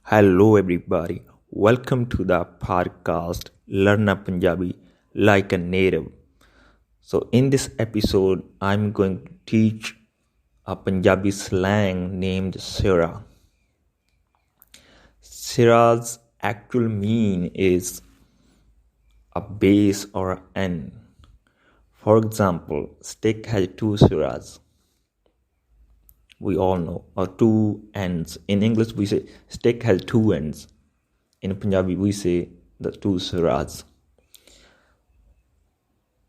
Hello, everybody. Welcome to the podcast Learn a Punjabi Like a Native. So, in this episode, I'm going to teach a Punjabi slang named Sira. Sira's actual mean is a base or an end. For example, stick has two siras. We all know, or two ends. In English, we say stick has two ends. In Punjabi, we say the two siras.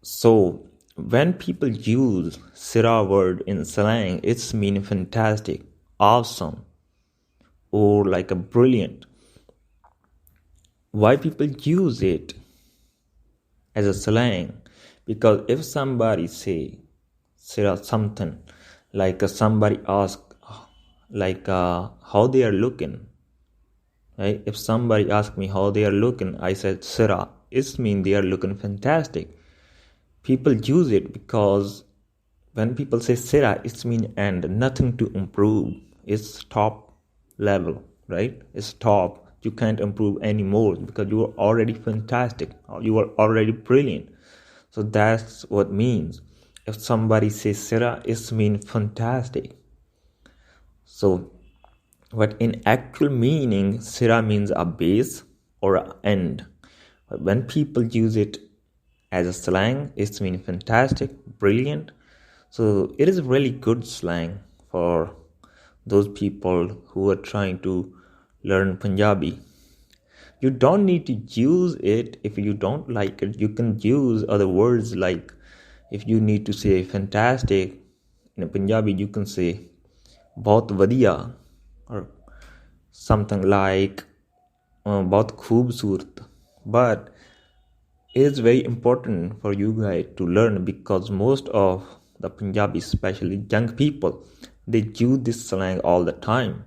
So, when people use Sira word in slang, it's mean fantastic, awesome, or like a brilliant. Why people use it as a slang? Because if somebody say Sira something, like somebody ask how they are looking, right? If somebody asks me how they are looking, I said Sira, it means they are looking fantastic. People use it because when people say Sira, it means end, nothing to improve. It's top level, right? It's top. You can't improve anymore because you are already fantastic. You are already brilliant. So that's what it means. If somebody says Sira, it means fantastic. So, but in actual meaning, Sira means a base or an end. But when people use it as a slang, it means fantastic, brilliant. So it is really good slang for those people who are trying to learn Punjabi. You don't need to use it if you don't like it. You can use other words like if you need to say fantastic in Punjabi, you can say bahut vadiya or something like bahut khoobsurat. But it is very important for you guys to learn because most of the Punjabi, especially young people, they use this slang all the time.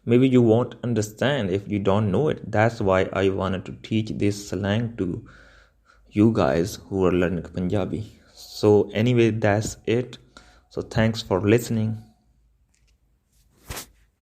Maybe you won't understand if you don't know it. That's why I wanted to teach this slang to you guys who are learning Punjabi. So anyway, that's it. So thanks for listening.